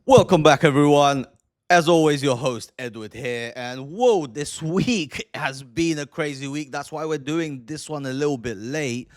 Welcome back, everyone. As always, your host, Edward here. And whoa, this week has been a crazy week. That's why we're doing this one a little bit late.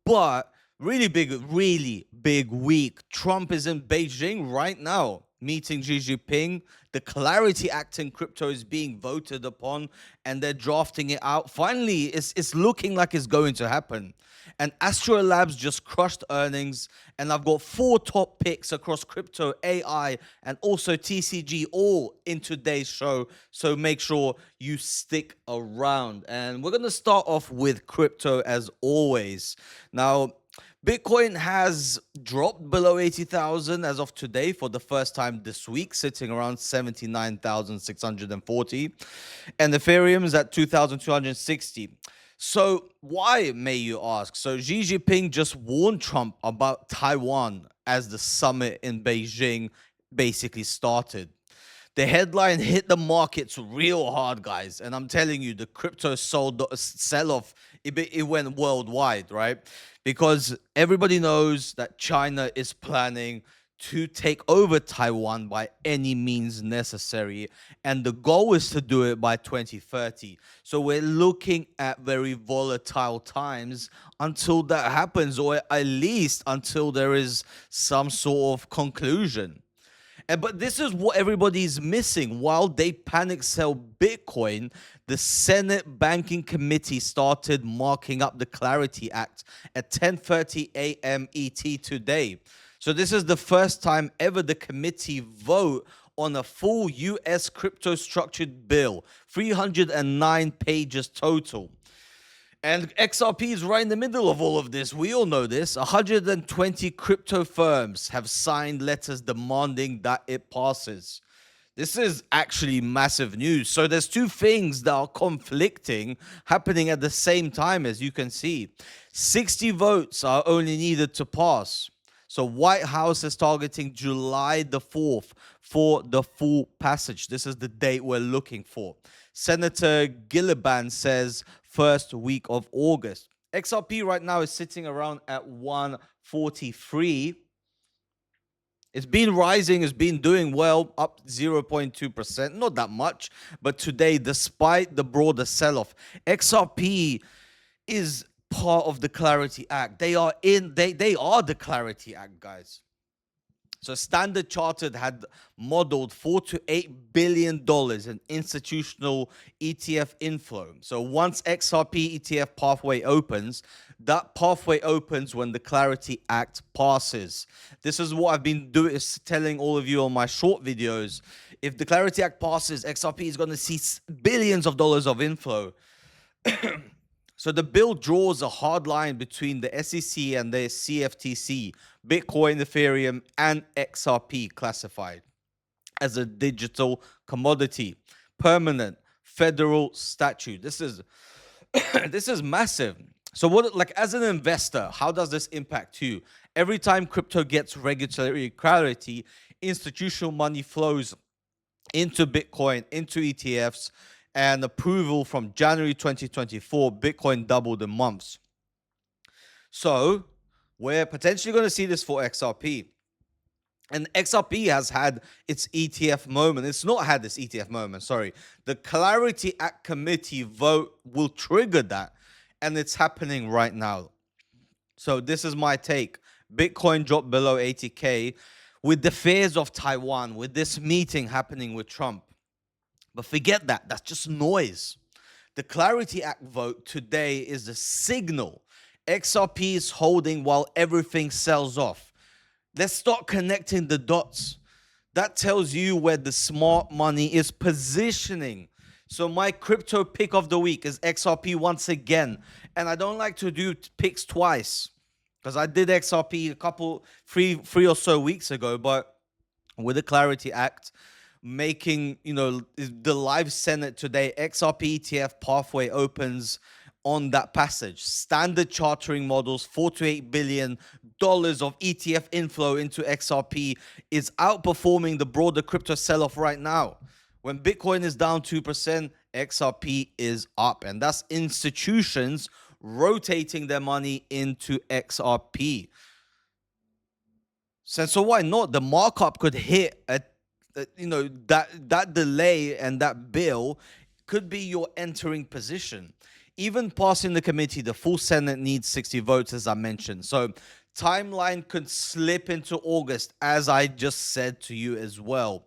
But really big week. Trump is in Beijing right now, meeting Xi Jinping. The Clarity Act in crypto is being voted upon, and they're drafting it out. Finally, it's looking like it's going to happen. And Astera Labs just crushed earnings, and I've got four top picks across crypto, AI, and also TCG all in today's show. So make sure you stick around. And we're gonna start off with crypto as always. Now, Bitcoin has dropped below 80,000 as of today for the first time this week, sitting around 79,640. And Ethereum is at 2,260. So, why, may you ask? So, Xi Jinping just warned Trump about Taiwan as the summit in Beijing basically started. The headline hit the markets real hard, guys. And I'm telling you, the crypto sell off, it went worldwide, right? Because everybody knows that China is planning to take over Taiwan by any means necessary. And the goal is to do it by 2030. So we're looking at very volatile times until that happens, or at least until there is some sort of conclusion. But this is what everybody's missing. While they panic sell Bitcoin, the Senate Banking Committee started marking up the Clarity Act at 10:30 a.m. ET today. So this is the first time ever the committee vote on a full US crypto structured bill, 309 pages total. And XRP is right in the middle of all of this. We all know this. 120 crypto firms have signed letters demanding that it passes. This is actually massive news. So there's two things that are conflicting happening at the same time, as you can see. 60 votes are only needed to pass. So White House is targeting July the 4th for the full passage. This is the date we're looking for. Senator Gillibrand says first week of August. XRP right now is sitting around at 143. It's been rising, it's been doing well, up 0.2%, not that much. But today, despite the broader sell-off, XRP is part of the Clarity Act. They are the Clarity Act, guys. So Standard Chartered had modeled $4 to $8 billion in institutional ETF inflow. So once XRP ETF pathway opens, that pathway opens when the Clarity Act passes. This is what I've been doing, is telling all of you on my short videos. If the Clarity Act passes, XRP is going to see billions of dollars of inflow. So the bill draws a hard line between the SEC and the CFTC, Bitcoin, Ethereum, and XRP classified as a digital commodity, permanent federal statute. This is this is massive. So what, like, as an investor, how does this impact you? Every time crypto gets regulatory clarity, institutional money flows into Bitcoin, into ETFs, and approval from January 2024, Bitcoin doubled in months. So we're potentially going to see this for XRP. And XRP has had its ETF moment. It's not had this ETF moment, sorry. The Clarity Act Committee vote will trigger that, and it's happening right now. So this is my take. Bitcoin dropped below 80K with the fears of Taiwan, with this meeting happening with Trump. But forget that. That's just noise. The Clarity Act vote today is the signal. XRP is holding while everything sells off. Let's start connecting the dots. That tells you where the smart money is positioning. So my crypto pick of the week is XRP once again. And I don't like to do picks twice, because I did XRP three or so weeks ago. But with the Clarity Act making, the live Senate today, XRP ETF pathway opens on that passage. Standard chartering models, $4 to $8 billion of ETF inflow into XRP is outperforming the broader crypto sell-off right now. When Bitcoin is down 2%, XRP is up. And that's institutions rotating their money into XRP. So why not? The markup could hit a that delay and that bill could be your entering position. Even passing the committee, the full Senate needs 60 votes, as I mentioned. So timeline could slip into August, as I just said to you as well.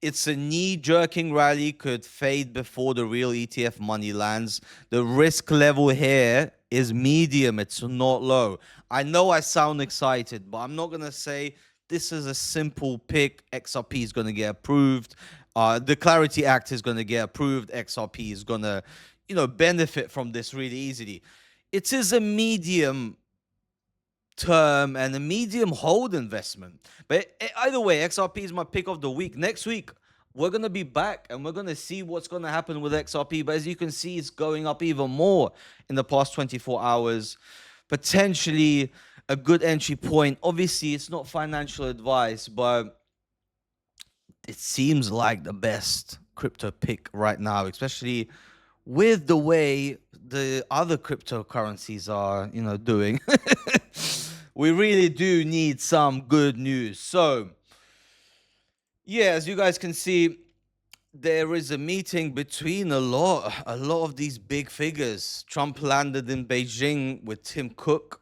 It's a knee-jerking rally, could fade before the real ETF money lands. The risk level here is medium, it's not low. I know I sound excited, but I'm not going to say this is a simple pick. XRP is going to get approved. The Clarity Act is going to get approved. XRP is going to, benefit from this really easily. It is a medium term and a medium hold investment. But either way, XRP is my pick of the week. Next week, we're going to be back and we're going to see what's going to happen with XRP. But as you can see, it's going up even more in the past 24 hours. Potentially a good entry point. Obviously, it's not financial advice, but it seems like the best crypto pick right now, especially with the way the other cryptocurrencies are, doing. We really do need some good news. So, yeah, as you guys can see, there is a meeting between a lot of these big figures. Trump landed in Beijing with Tim Cook,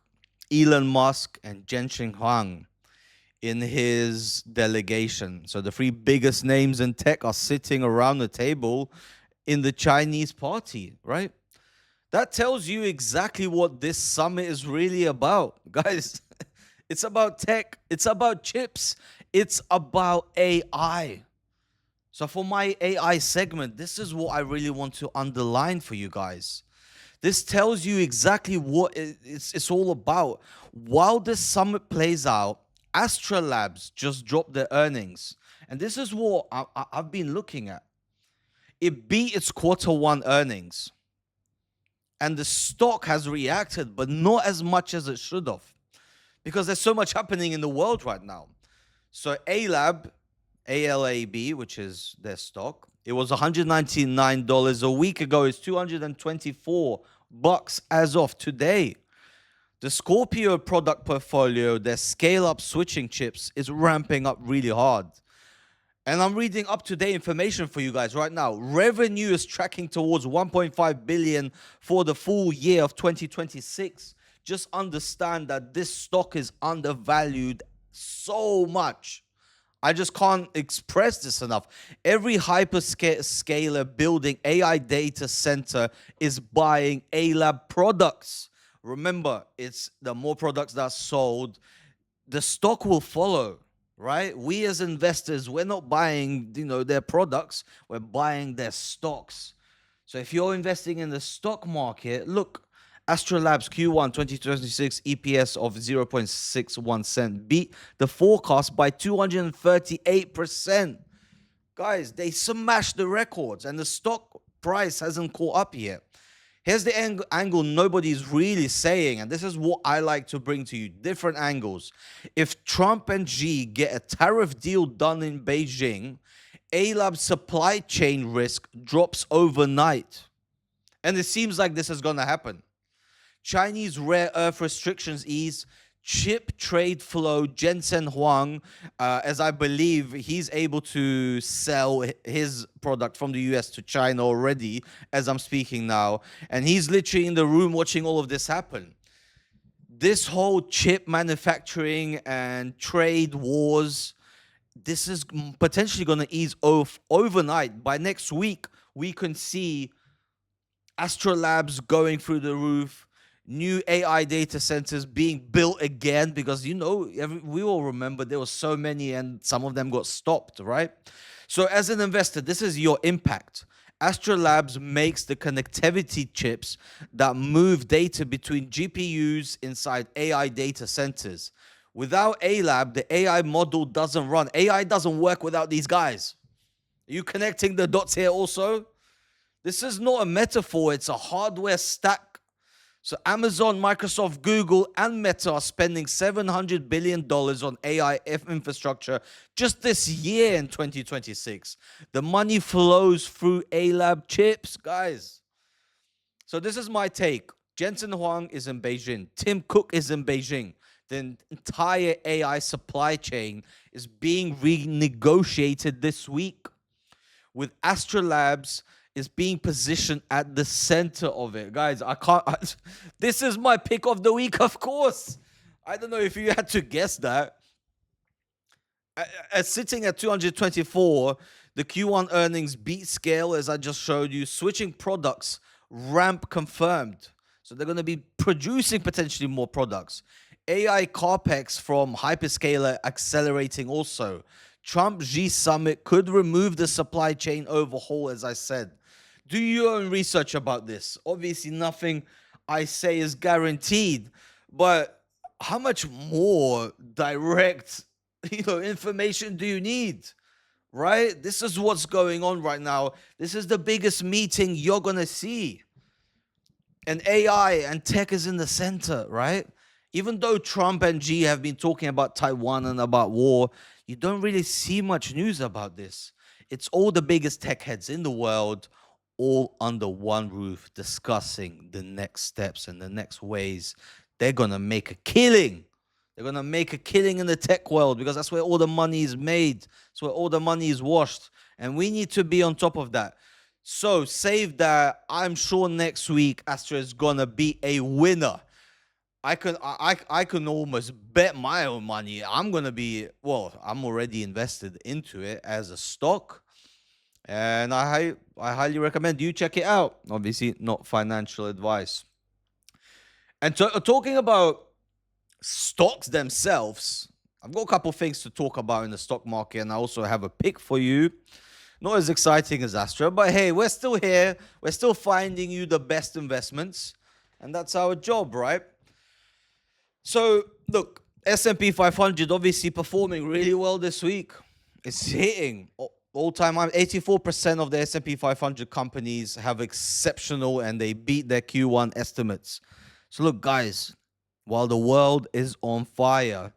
Elon Musk, and Jensen Huang in his delegation. So the three biggest names in tech are sitting around the table in the Chinese party, right? That tells you exactly what this summit is really about, guys. It's about tech, it's about chips, it's about AI. So for my AI segment, this is what I really want to underline for you guys. This tells you exactly what it's all about. While this summit plays out, Astera Labs just dropped their earnings. And this is what I've been looking at. It beat its Q1 earnings. And the stock has reacted, but not as much as it should have. Because there's so much happening in the world right now. So ALAB, ALAB, which is their stock, it was $199 a week ago. It's $224 as of today. The Scorpio product portfolio, their scale-up switching chips, is ramping up really hard. And I'm reading up-to-date information for you guys right now. Revenue is tracking towards 1.5 billion for the full year of 2026. Just understand that this stock is undervalued so much. I just can't express this enough. Every hyperscaler building AI data center is buying ALAB products. Remember, it's the more products that are sold, the stock will follow, right? We as investors, we're not buying, their products, we're buying their stocks. So if you're investing in the stock market, look, Astera Labs Q1 2026 EPS of 0.61 cent beat the forecast by 238%. Guys, they smashed the records and the stock price hasn't caught up yet. Here's the angle nobody's really saying, and this is what I like to bring to you, different angles. If Trump and Xi get a tariff deal done in Beijing, ALAB's supply chain risk drops overnight. And it seems like this is going to happen. Chinese rare earth restrictions ease, chip trade flow, Jensen Huang, as I believe he's able to sell his product from the US to China already as I'm speaking now. And he's literally in the room watching all of this happen. This whole chip manufacturing and trade wars, this is potentially going to ease off overnight. By next week, we can see Astera Labs going through the roof, new AI data centers being built again, because we all remember there were so many and some of them got stopped, right? So as an investor, this is your impact. Astera Labs makes the connectivity chips that move data between GPUs inside AI data centers. Without ALAB, the AI model doesn't run. AI doesn't work without these guys. Are you connecting the dots here also? This is not a metaphor, it's a hardware stack. So Amazon, Microsoft, Google, and Meta are spending $700 billion on AI infrastructure just this year in 2026. The money flows through ALAB chips, guys. So this is my take. Jensen Huang is in Beijing. Tim Cook is in Beijing. The entire AI supply chain is being renegotiated this week, with Astera Labs is being positioned at the center of it. Guys, this is my pick of the week, of course. I don't know if you had to guess that. Sitting at 224, the Q1 earnings beat scale, as I just showed you. Switching products, ramp confirmed. So they're going to be producing potentially more products. AI CAPEX from hyperscaler accelerating also. Trump-Xi summit could remove the supply chain overhaul, as I said. Do your own research about this. Obviously, nothing I say is guaranteed, but how much more direct, information do you need? Right? This is what's going on right now. This is the biggest meeting you're gonna see. And AI and tech is in the center, right? Even though Trump and Xi have been talking about Taiwan and about war, you don't really see much news about this. It's all the biggest tech heads in the world, all under one roof, discussing the next steps and the next ways they're gonna make a killing. They're going to make a killing in the tech world, because that's where all the money is made. That's where all the money is washed. And we need to be on top of that. So save that. I'm sure next week Astera is going to be a winner. I can almost bet my own money. I'm already invested into it as a stock. And I highly recommend you check it out. Obviously, not financial advice. And talking about stocks themselves, I've got a couple things to talk about in the stock market, and I also have a pick for you. Not as exciting as Astera, but hey, we're still here. We're still finding you the best investments, and that's our job, right? So look, S&P 500 obviously performing really well this week. It's hitting all-time high. 84% of the S&P 500 companies have exceptional, and they beat their Q1 estimates. So look, guys, while the world is on fire,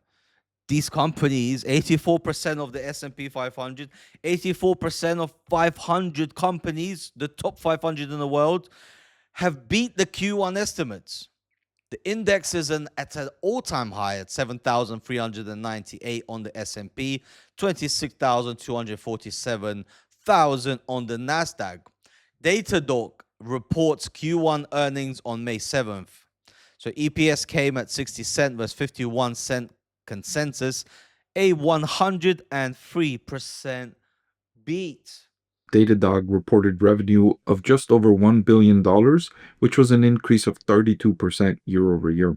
these companies, 84% of the S&P 500, 84% of 500 companies, the top 500 in the world, have beat the Q1 estimates. The index is at an all-time high at 7,398 on the S&P, 26,247,000 on the Nasdaq. Datadog reports Q1 earnings on May 7th. So EPS came at 60 cents versus 51 cent consensus, a 103% beat. Datadog reported revenue of just over $1 billion, which was an increase of 32% year over year.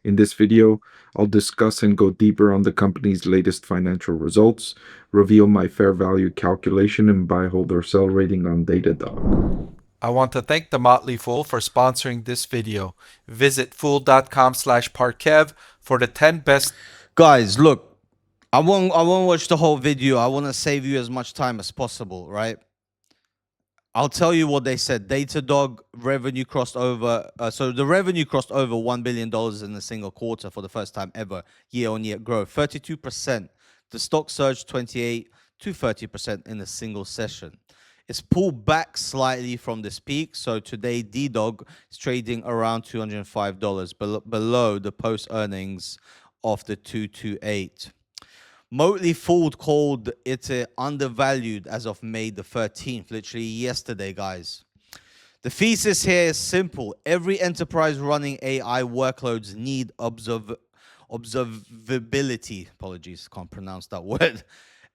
In this video, I'll discuss and go deeper on the company's latest financial results, reveal my fair value calculation and buy, hold, or sell rating on Datadog. I want to thank The Motley Fool for sponsoring this video. Visit fool.com/parkev for the 10 best. Guys, look, I won't watch the whole video. I want to save you as much time as possible, right? I'll tell you what they said. Datadog revenue crossed over. So the revenue crossed over $1 billion in a single quarter for the first time ever. Year-on-year growth, 32%. The stock surged 28 to 30% in a single session. It's pulled back slightly from this peak. So today, DDOG is trading around $205, below the post earnings of the 228. Motley Fool called it undervalued as of May the 13th, literally yesterday, guys. The thesis here is simple. Every enterprise running AI workloads need observability. Apologies, can't pronounce that word.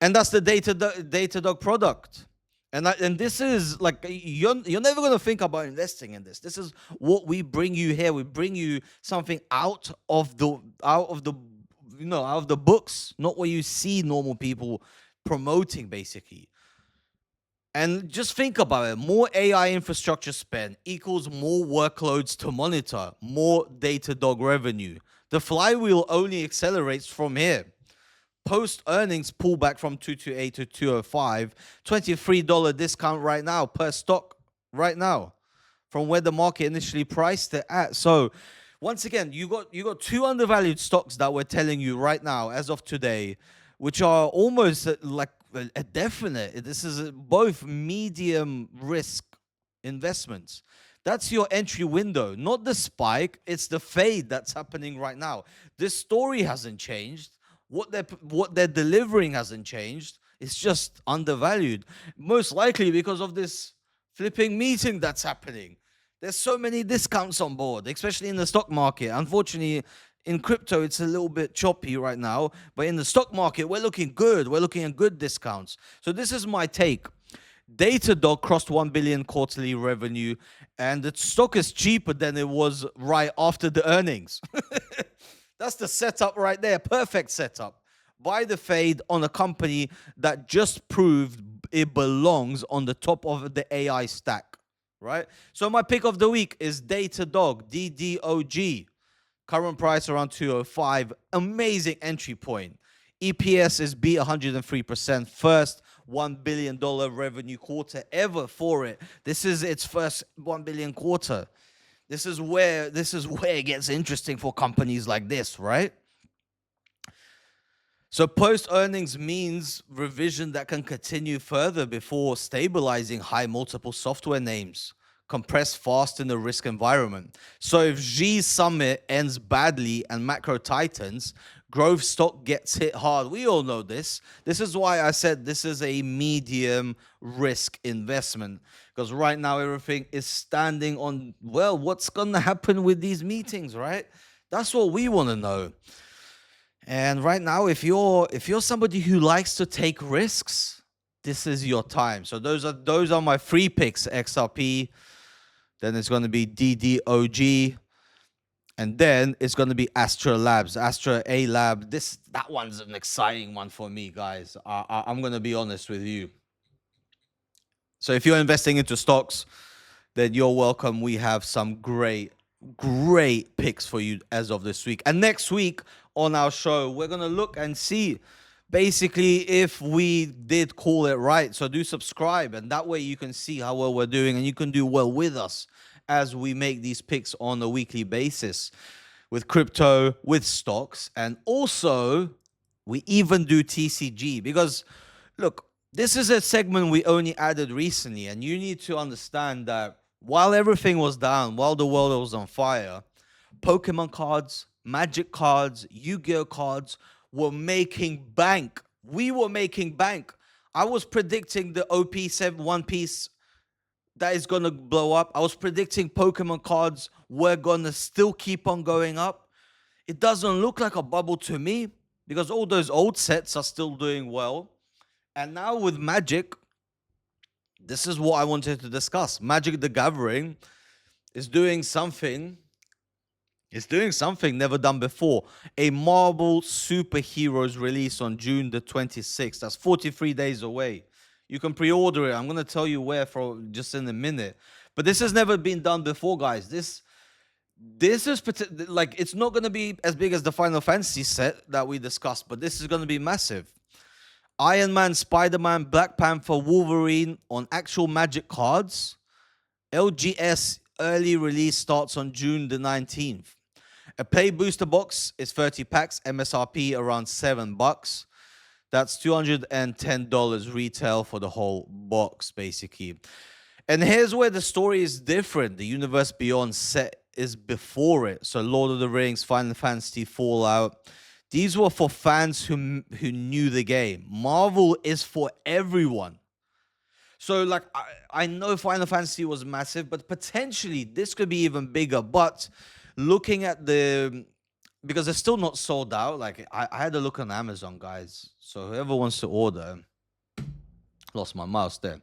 And that's the Datadog product. And this is like, you're never going to think about investing in this. This is what we bring you here. We bring you something out of the books, not what you see normal people promoting, basically. And just think about it. More AI infrastructure spend equals more workloads to monitor, more Datadog revenue. The flywheel only accelerates from here. Post earnings pullback from 228 to 205, $23 discount right now per stock right now from where the market initially priced it at. So once again, you got two undervalued stocks that we're telling you right now as of today, which are almost like a definite. This is both medium risk investments. That's your entry window, not the spike. It's the fade that's happening right now. This story hasn't changed. What they're delivering hasn't changed. It's just undervalued, most likely because of this flipping meeting that's happening. There's so many discounts on board, especially in the stock market. Unfortunately, in crypto, it's a little bit choppy right now. But in the stock market, we're looking good. We're looking at good discounts. So this is my take. Datadog crossed 1 billion quarterly revenue, and the stock is cheaper than it was right after the earnings. That's the setup right there. Perfect setup. Buy the fade on a company that just proved it belongs on the top of the AI stack, right? So my pick of the week is Datadog, DDOG. Current price around 205. Amazing entry point. EPS is beat 103%. First $1 billion revenue quarter ever for it. This is its first 1 billion quarter. This is where it gets interesting for companies like this, right? So post earnings means revision that can continue further before stabilizing high multiple software names, compressed fast in the risk environment. So if Xi's summit ends badly and macro tightens, growth stock gets hit hard. We all know this. This is why I said this is a medium risk investment, because right now everything is standing on, well, what's going to happen with these meetings, right? That's what we want to know. And right now, if you're somebody who likes to take risks, this is your time. So those are my free picks: XRP, then it's going to be DDOG, and then it's going to be Astera Labs, Astera ALAB. That one's an exciting one for me, guys. I'm going to be honest with you. So if you're investing into stocks, then you're welcome. We have some great picks for you as of this week. And next week on our show, we're going to look and see basically if we did call it right. So do subscribe, and that way you can see how well we're doing, and you can do well with us as we make these picks on a weekly basis with crypto, with stocks, and also we even do TCG, because look, this is a segment we only added recently, and you need to understand that while everything was down, while the world was on fire, Pokemon cards, Magic cards, Yu-Gi-Oh cards were making bank. We were making bank. I was predicting the OP7 One Piece that is going to blow up. I was predicting Pokemon cards were going to still keep on going up. It doesn't look like a bubble to me, because all those old sets are still doing well. And now with Magic, this is what I wanted to discuss. Magic the Gathering is doing something. It's doing something never done before. A Marvel Superheroes release on June the 26th. That's 43 days away. You can pre-order it. I'm going to tell you where for just in a minute. But this has never been done before, guys. This is like, it's not going to be as big as the Final Fantasy set that we discussed, but this is going to be massive. Iron Man, Spider-Man, Black Panther, Wolverine on actual Magic cards. LGS early release starts on June the 19th. A play booster box is 30 packs, MSRP around $7. That's $210 retail for the whole box, basically. And here's where the story is different. The Universe Beyond set is before it. So Lord of the Rings, Final Fantasy, Fallout. These were for fans who knew the game. Marvel is for everyone. So, like, I know Final Fantasy was massive, but potentially this could be even bigger. But looking at because it's still not sold out. Like, I had a look on Amazon, guys. So whoever wants to order, lost my mouse there.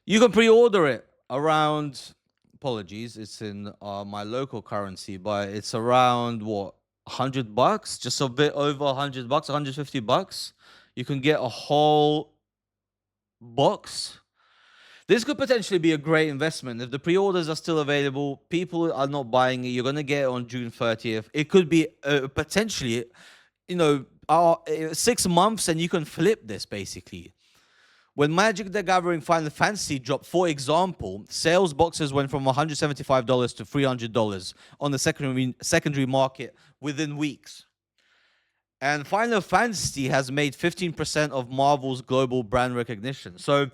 You can pre-order it around, apologies, it's in my local currency, but it's around what? $100, just a bit over $100, $150. You can get a whole box. This could potentially be a great investment. If the pre-orders are still available, people are not buying it, you're going to get it on June 30th. It could be potentially, 6 months and you can flip this, basically. When Magic the Gathering Final Fantasy dropped, for example, sales boxes went from $175 to $300 on the secondary market within weeks. And Final Fantasy has made 15% of Marvel's global brand recognition. So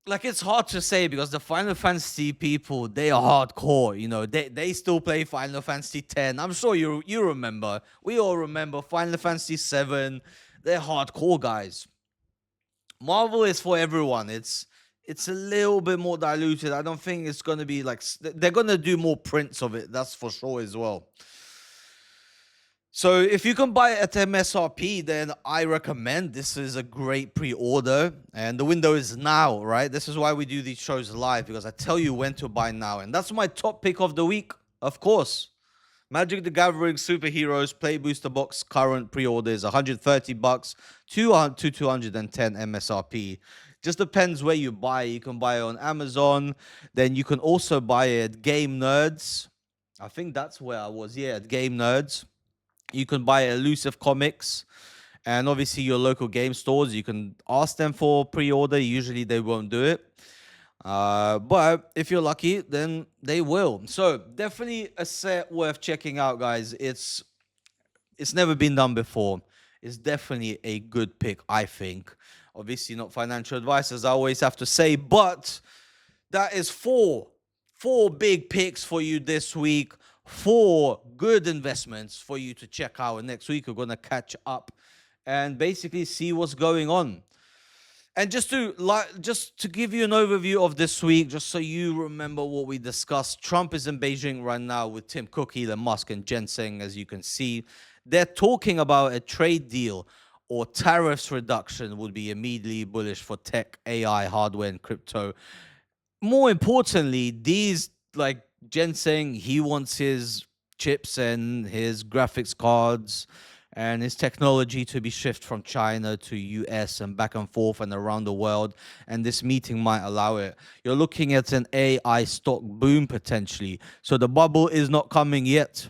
like it's hard to say because the Final Fantasy people, they are hardcore. You know, they still play Final Fantasy 10. I'm sure you remember. We all remember Final Fantasy 7. They're hardcore guys. Marvel is for everyone. It's a little bit more diluted. I don't think it's gonna be like they're gonna do more prints of it. That's for sure as well. So if you can buy it at MSRP, then I recommend this is a great pre-order, and the window is now, right? This is why we do these shows live, because I tell you when to buy now, and that's my top pick of the week, of course. Magic the Gathering Superheroes Play Booster Box current pre-order is $130 to 210 MSRP. Just depends where you buy. You can buy it on Amazon, then you can also buy it at Game Nerds. I think that's where I was. Yeah, at Game Nerds. You can buy Elusive Comics, and obviously your local game stores. You can ask them for pre-order. Usually they won't do it. But if you're lucky, then they will. So definitely a set worth checking out, guys. It's never been done before. It's definitely a good pick, I think. Obviously not financial advice, as I always have to say, but that is four big picks for you this week. 4 good investments for you to check out. And next week we're gonna catch up and basically see what's going on. And just to give you an overview of this week, just so you remember what we discussed, Trump is in Beijing right now with Tim Cook, Elon Musk, and Ginseng, as you can see. They're talking about a trade deal or tariffs reduction would be immediately bullish for tech, AI, hardware, and crypto. More importantly, these like Ginseng, he wants his chips and his graphics cards and his technology to be shipped from China to US and back and forth and around the world, and this meeting might allow it. You're looking at an AI stock boom potentially, so the bubble is not coming yet.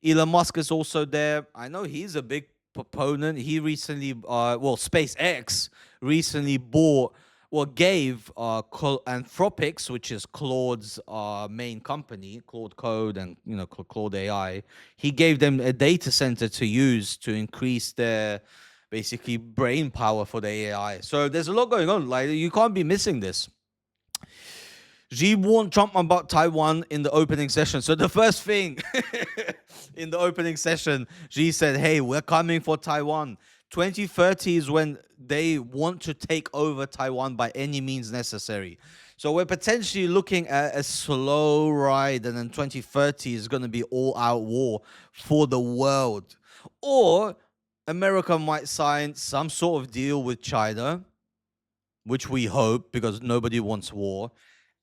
Elon Musk is also there. I know he's a big proponent. He recently, SpaceX recently gave Anthropics, which is Claude's main company, Claude Code and Claude AI. He gave them a data center to use to increase their basically brain power for the AI. So there's a lot going on. Like you can't be missing this. Xi warned Trump about Taiwan in the opening session. So the first thing in the opening session, Xi said, hey, we're coming for Taiwan. 2030 is when they want to take over Taiwan by any means necessary. So we're potentially looking at a slow ride, and then 2030 is going to be all-out war for the world. Or America might sign some sort of deal with China, which we hope, because nobody wants war.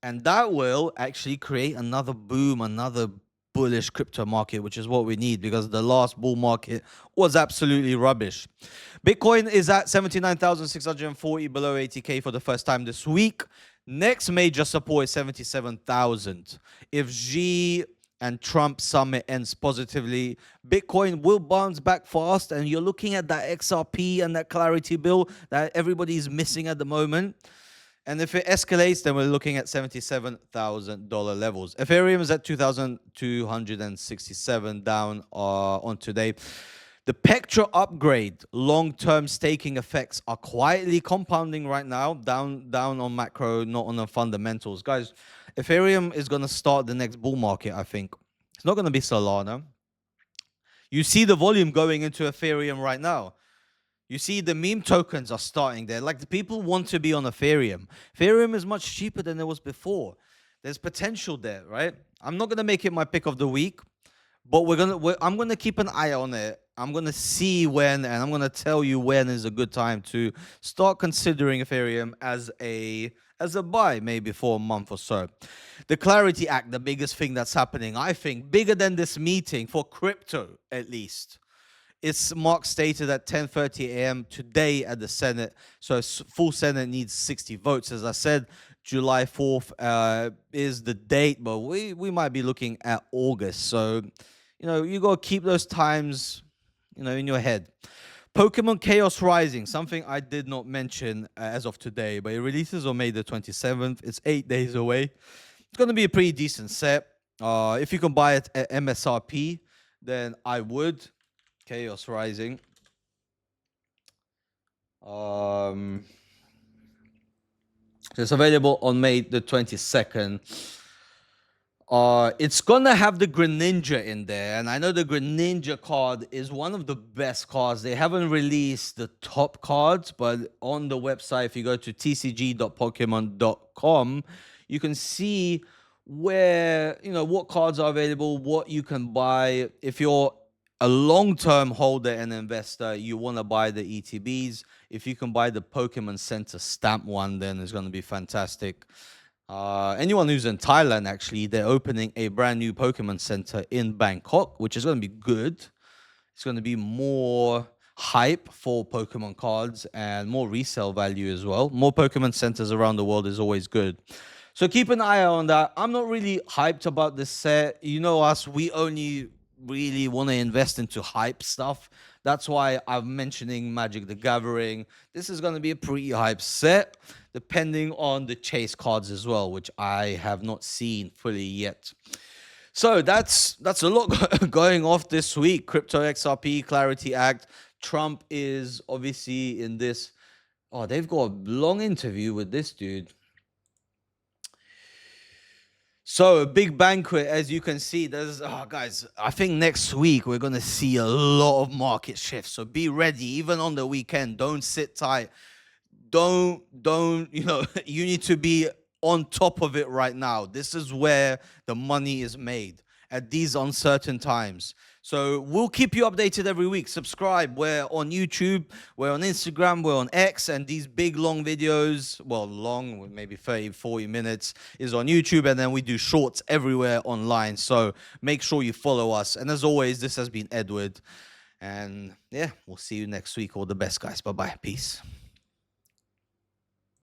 And that will actually create another boom, another bullish crypto market, which is what we need, because the last bull market was absolutely rubbish. Bitcoin is at 79,640, below 80K for the first time this week. Next major support is 77,000. If Xi and Trump summit ends positively, Bitcoin will bounce back fast, and you're looking at that XRP and that clarity bill that everybody is missing at the moment. And if it escalates, then we're looking at $77,000 levels. Ethereum is at 2,267 down on today. The Pectra upgrade, long-term staking effects are quietly compounding right now, down on macro, not on the fundamentals. Guys, Ethereum is going to start the next bull market, I think. It's not going to be Solana. You see the volume going into Ethereum right now. You see the meme tokens are starting there. Like the people want to be on Ethereum. Ethereum is much cheaper than it was before. There's potential there, right? I'm not gonna make it my pick of the week, but I'm gonna keep an eye on it. I'm gonna see when, and I'm gonna tell you when is a good time to start considering Ethereum as a buy, maybe for a month or so. The Clarity Act, the biggest thing that's happening, I think, bigger than this meeting for crypto at least. It's Mark stated at 10:30 a.m. today at the Senate. So full Senate needs 60 votes. As I said, July 4th is the date, but we might be looking at August. So, you got to keep those times, in your head. Pokemon Chaos Rising, something I did not mention as of today, but it releases on May the 27th. It's 8 days away. It's going to be a pretty decent set. If you can buy it at MSRP, then I would. Chaos Rising. So it's available on May the 22nd. It's gonna have the Greninja in there, and I know the Greninja card is one of the best cards. They haven't released the top cards, but on the website, if you go to tcg.pokemon.com, you can see where, what cards are available, what you can buy. If you're a long-term holder and investor, you want to buy the ETBs. If you can buy the Pokemon Center stamp one, then it's going to be fantastic. Anyone who's in Thailand, actually, they're opening a brand new Pokemon Center in Bangkok, which is going to be good. It's going to be more hype for Pokemon cards and more resale value as well. More Pokemon Centers around the world is always good. So keep an eye on that. I'm not really hyped about this set. You know us, we only really want to invest into hype stuff. That's why I'm mentioning Magic the Gathering. This is going to be a pretty hype set, depending on the chase cards as well, which I have not seen fully yet. So that's a lot going off this week. Crypto XRP, Clarity Act. Trump is obviously in this. Oh, they've got a long interview with this dude. So a big banquet, as you can see. There's guys, I think next week we're gonna see a lot of market shifts. So be ready, even on the weekend. Don't sit tight. Don't you need to be on top of it right now. This is where the money is made at these uncertain times. So we'll keep you updated every week. Subscribe. We're on YouTube, we're on Instagram, we're on X, and these big long videos, well, long, maybe 30, 40 minutes, is on YouTube, and then we do shorts everywhere online. So make sure you follow us. And as always, this has been Edward. And yeah, we'll see you next week. All the best, guys. Bye-bye. Peace.